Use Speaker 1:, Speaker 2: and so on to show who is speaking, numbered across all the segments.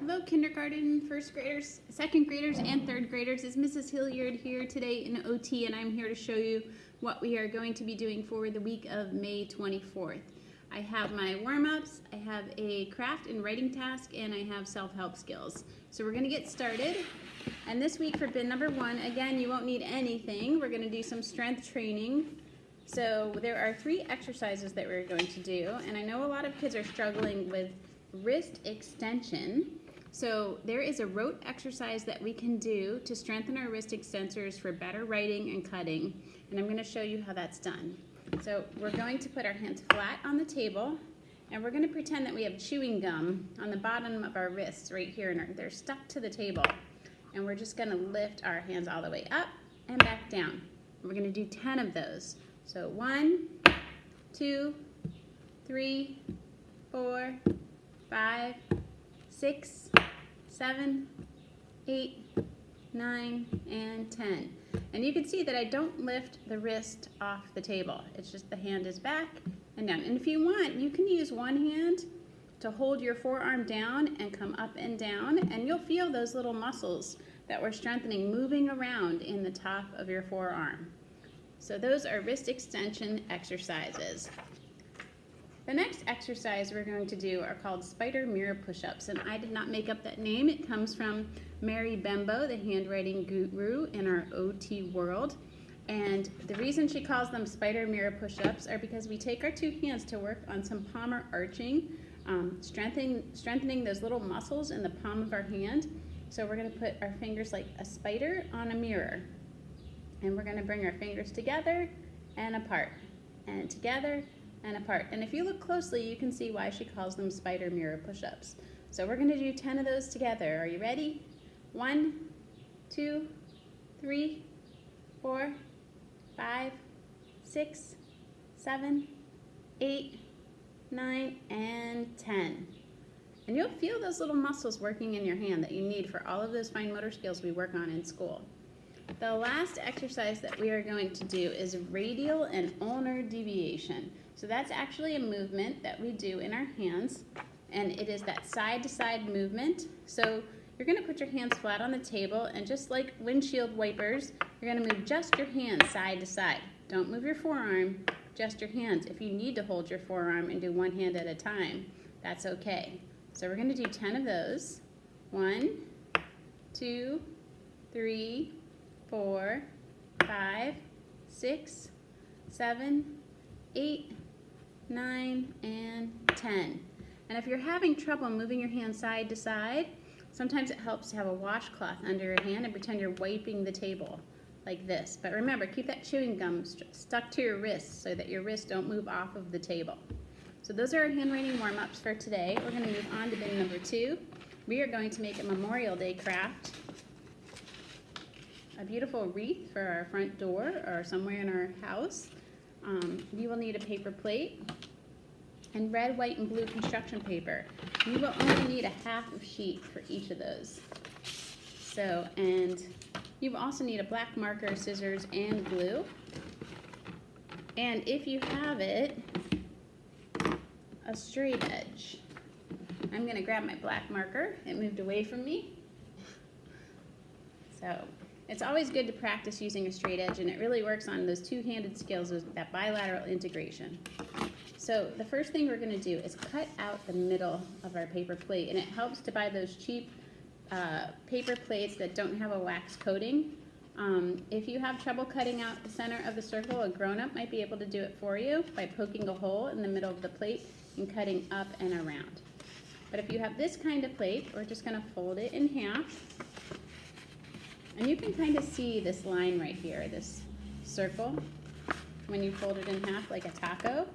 Speaker 1: Hello, kindergarten, first graders, second graders, and third graders. It's Mrs. Hilliard here today in OT, and I'm here to show you what we are going to be doing for the week of May 24th. I have my warm-ups, I have a craft and writing task, and I have self-help skills. So we're going to get started. And this week for bin number 1, again, you won't need anything. We're going to do some strength training. So there are 3 exercises that we're going to do, and I know a lot of kids are struggling with wrist extension. So there is a rote exercise that we can do to strengthen our wrist extensors for better writing and cutting, and I'm going to show you how that's done. So we're going to put our hands flat on the table, and we're going to pretend that we have chewing gum on the bottom of our wrists right here, and they're stuck to the table. And we're just going to lift our hands all the way up and back down. We're going to do 10 of those. So 1, 2, 3, 4, 5, 6, 7, 8, 9, and 10. And you can see that I don't lift the wrist off the table. It's just the hand is back and down. And if you want, you can use one hand to hold your forearm down and come up and down, and you'll feel those little muscles that we're strengthening moving around in the top of your forearm. So those are wrist extension exercises. The next exercise we're going to do are called spider mirror push-ups, and I did not make up that name. It comes from Mary Bembo, the handwriting guru in our OT world. And the reason she calls them spider mirror push-ups are because we take our 2 hands to work on some palmar arching, strengthening those little muscles in the palm of our hand. So we're going to put our fingers like a spider on a mirror, and we're going to bring our fingers together and apart, and together and apart. And if you look closely, you can see why she calls them spider mirror push-ups. So we're going to do 10 of those together. Are you ready? 1, 2, 3, 4, 5, 6, 7, 8, 9, and 10. And you'll feel those little muscles working in your hand that you need for all of those fine motor skills we work on in school. The last exercise that we are going to do is radial and ulnar deviation. So that's actually a movement that we do in our hands, and it is that side-to-side movement. So you're going to put your hands flat on the table, and just like windshield wipers, you're going to move just your hands side to side. Don't move your forearm, just your hands. If you need to hold your forearm and do one hand at a time, that's okay. So we're going to do 10 of those. 1, 2, 3, 4, 5, 6, 7, 8, 9, and 10. And if you're having trouble moving your hand side to side, sometimes it helps to have a washcloth under your hand and pretend you're wiping the table like this. But remember, keep that chewing gum stuck to your wrists so that your wrists don't move off of the table. So those are our handwriting warm-ups for today. We're going to move on to bin number 2. We are going to make a Memorial Day craft. A beautiful wreath for our front door or somewhere in our house. You will need a paper plate and red, white, and blue construction paper. You will only need a half of sheet for each of those. So, and you will also need a black marker, scissors, and glue. And if you have it, a straight edge. I'm going to grab my black marker. It moved away from me. So it's always good to practice using a straight edge, and it really works on those two-handed skills, that bilateral integration. So the first thing we're going to do is cut out the middle of our paper plate, and it helps to buy those cheap paper plates that don't have a wax coating. If you have trouble cutting out the center of the circle, a grown-up might be able to do it for you by poking a hole in the middle of the plate and cutting up and around. But if you have this kind of plate, we're just going to fold it in half. And you can kind of see this line right here, this circle, when you fold it in half like a taco.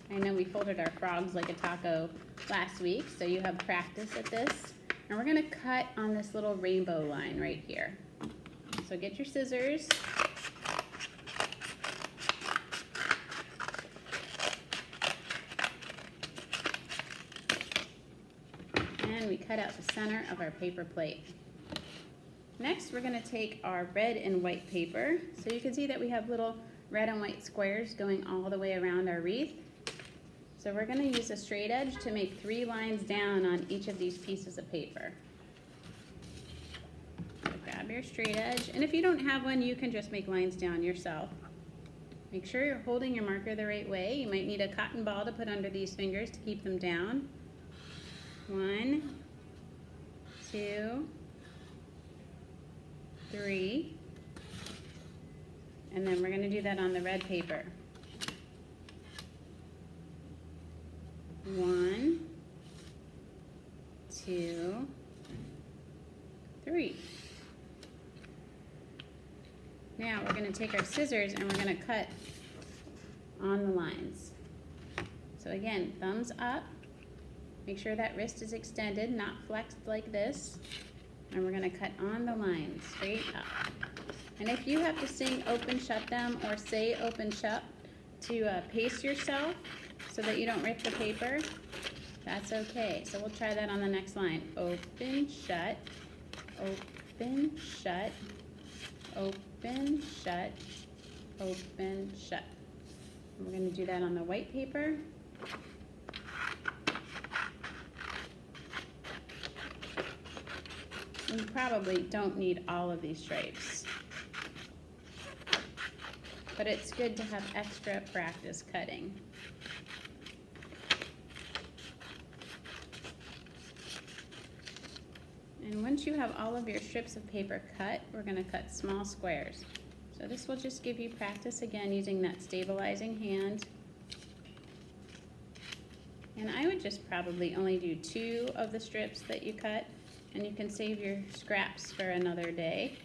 Speaker 1: I know we folded our frogs like a taco last week, so you have practice at this. And we're going to cut on this little rainbow line right here. So get your scissors. And we cut out the center of our paper plate. Next, we're going to take our red and white paper. So you can see that we have little red and white squares going all the way around our wreath. So we're going to use a straight edge to make 3 lines down on each of these pieces of paper. So grab your straight edge, and if you don't have one, you can just make lines down yourself. Make sure you're holding your marker the right way. You might need a cotton ball to put under these fingers to keep them down. 1, 2, 3, and then we're going to do that on the red paper. 1, 2, 3. Now we're going to take our scissors and we're going to cut on the lines. So again, thumbs up. Make sure that wrist is extended, not flexed like this. And we're going to cut on the lines, straight up. And if you have to sing open shut them or say open shut to pace yourself so that you don't rip the paper, that's okay. So we'll try that on the next line. Open, shut, open, shut, open, shut, open, shut. And we're going to do that on the white paper. You probably don't need all of these stripes, but it's good to have extra practice cutting. And once you have all of your strips of paper cut, we're going to cut small squares. So this will just give you practice again using that stabilizing hand. And I would just probably only do 2 of the strips that you cut, and you can save your scraps for another day.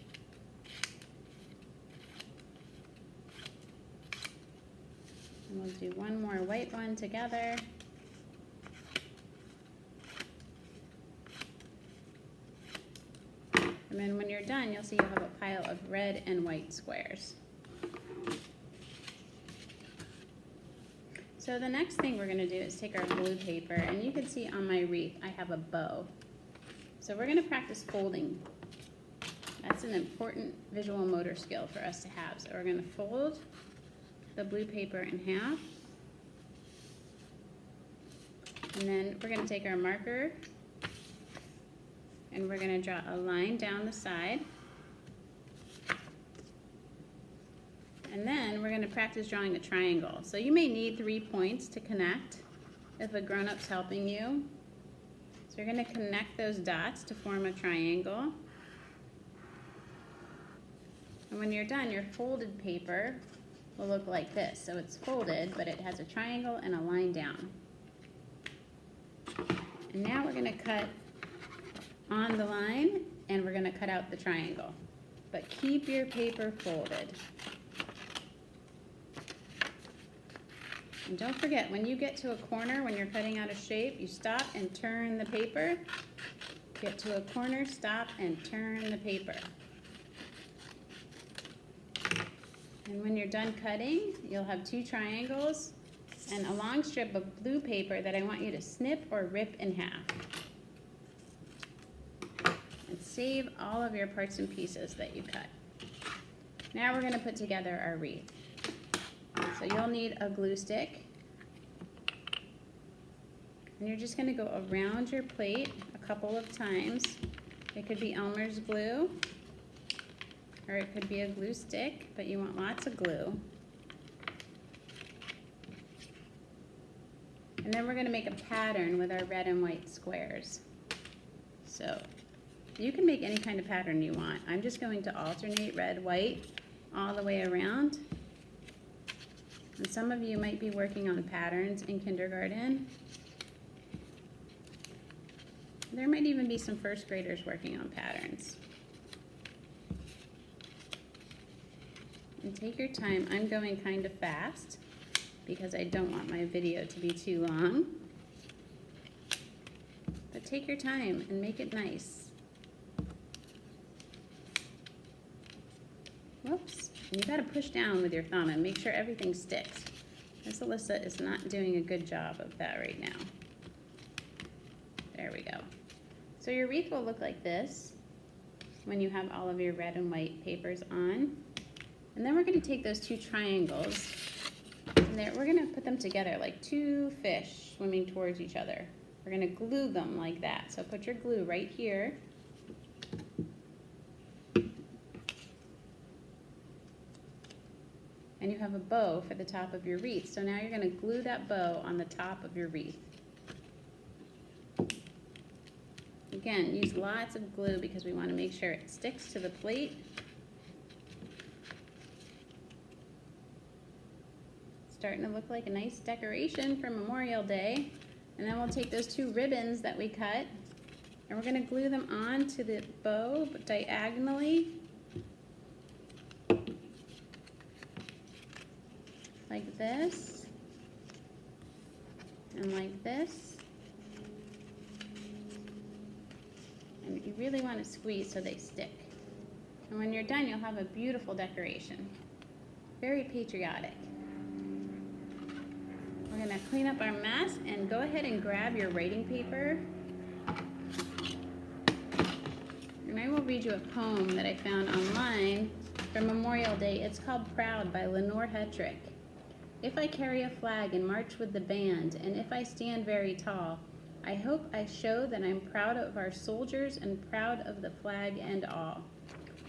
Speaker 1: And we'll do one more white one together. And then when you're done, you'll see you have a pile of red and white squares. So the next thing we're going to do is take our blue paper, and you can see on my wreath I have a bow. So we're going to practice folding. That's an important visual motor skill for us to have. So we're going to fold the blue paper in half. And then we're going to take our marker and we're going to draw a line down the side. And then we're going to practice drawing a triangle. So you may need 3 points to connect if a grown-up's helping you. So you're going to connect those dots to form a triangle. And when you're done, your folded paper will look like this. So it's folded, but it has a triangle and a line down. And now we're going to cut on the line, and we're going to cut out the triangle. But keep your paper folded. And don't forget, when you get to a corner, when you're cutting out a shape, you stop and turn the paper. Get to a corner, stop, and turn the paper. And when you're done cutting, you'll have 2 triangles and a long strip of blue paper that I want you to snip or rip in half. And save all of your parts and pieces that you cut. Now we're going to put together our wreath. So you'll need a glue stick, and you're just going to go around your plate a couple of times. It could be Elmer's glue, or it could be a glue stick, but you want lots of glue. And then we're going to make a pattern with our red and white squares. So you can make any kind of pattern you want. I'm just going to alternate red, white all the way around. And some of you might be working on patterns in kindergarten. There might even be some first graders working on patterns. And take your time. I'm going kind of fast because I don't want my video to be too long. But take your time and make it nice. Whoops. And you got to push down with your thumb and make sure everything sticks. Miss Alyssa is not doing a good job of that right now. There we go. So your wreath will look like this when you have all of your red and white papers on. And then we're going to take those 2 triangles. And there, we're gonna put them together like two fish swimming towards each other. We're gonna glue them like that. So put your glue right here. And you have a bow for the top of your wreath. So now you're gonna glue that bow on the top of your wreath. Again, use lots of glue because we want to make sure it sticks to the plate. It's starting to look like a nice decoration for Memorial Day. And then we'll take those two ribbons that we cut and we're going to glue them on to the bow diagonally. Like this. And like this. And you really want to squeeze so they stick. And when you're done, you'll have a beautiful decoration. Very patriotic. We're going to clean up our mess and go ahead and grab your writing paper. And I will read you a poem that I found online for Memorial Day. It's called Proud by Lenore Hetrick. If I carry a flag and march with the band, and if I stand very tall, I hope I show that I'm proud of our soldiers and proud of the flag and all.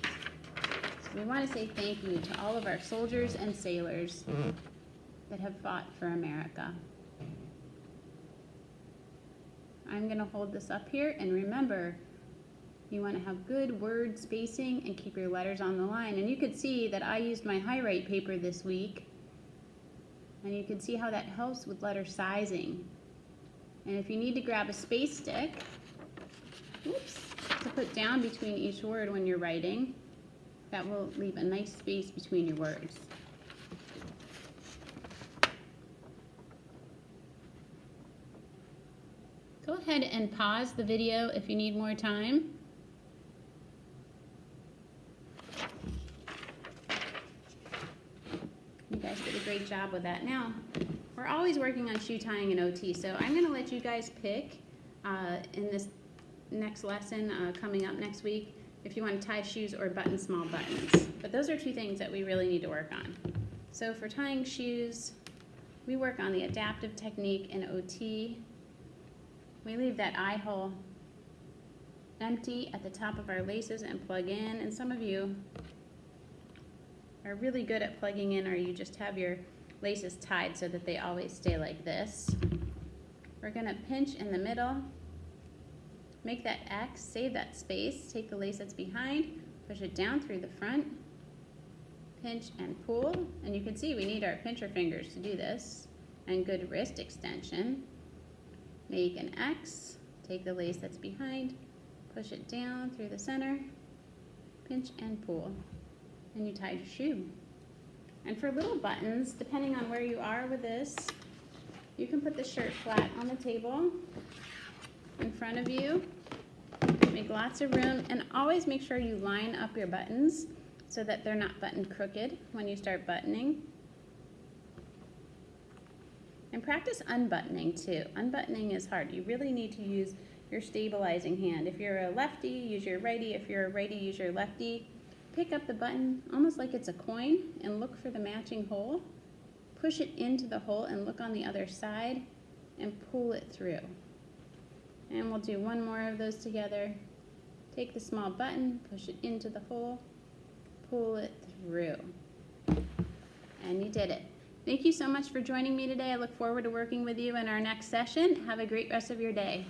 Speaker 1: So we want to say thank you to all of our soldiers and sailors that have fought for America. I'm going to hold this up here, and remember, you want to have good word spacing and keep your letters on the line. And you could see that I used my high-write paper this week, and you can see how that helps with letter sizing. And if you need to grab a space stick, to put down between each word when you're writing, that will leave a nice space between your words. Go ahead and pause the video if you need more time. You guys did a great job with that. Now, we're always working on shoe tying and OT, so I'm going to let you guys pick in this next lesson coming up next week if you want to tie shoes or button small buttons. But those are two things that we really need to work on. So for tying shoes, we work on the adaptive technique in OT. We leave that eye hole empty at the top of our laces and plug in, and some of you are really good at plugging in, or you just have your laces tied so that they always stay like this. We're going to pinch in the middle, make that X, save that space, take the lace that's behind, push it down through the front, pinch and pull, and you can see we need our pincher fingers to do this, and good wrist extension. Make an X, take the lace that's behind, push it down through the center, pinch and pull, and you tied your shoe. And for little buttons, depending on where you are with this, you can put the shirt flat on the table in front of you. Make lots of room, and always make sure you line up your buttons so that they're not buttoned crooked when you start buttoning. And practice unbuttoning too. Unbuttoning is hard. You really need to use your stabilizing hand. If you're a lefty, use your righty. If you're a righty, use your lefty. Pick up the button almost like it's a coin and look for the matching hole. Push it into the hole and look on the other side and pull it through. And we'll do one more of those together. Take the small button, push it into the hole, pull it through. And you did it. Thank you so much for joining me today. I look forward to working with you in our next session. Have a great rest of your day.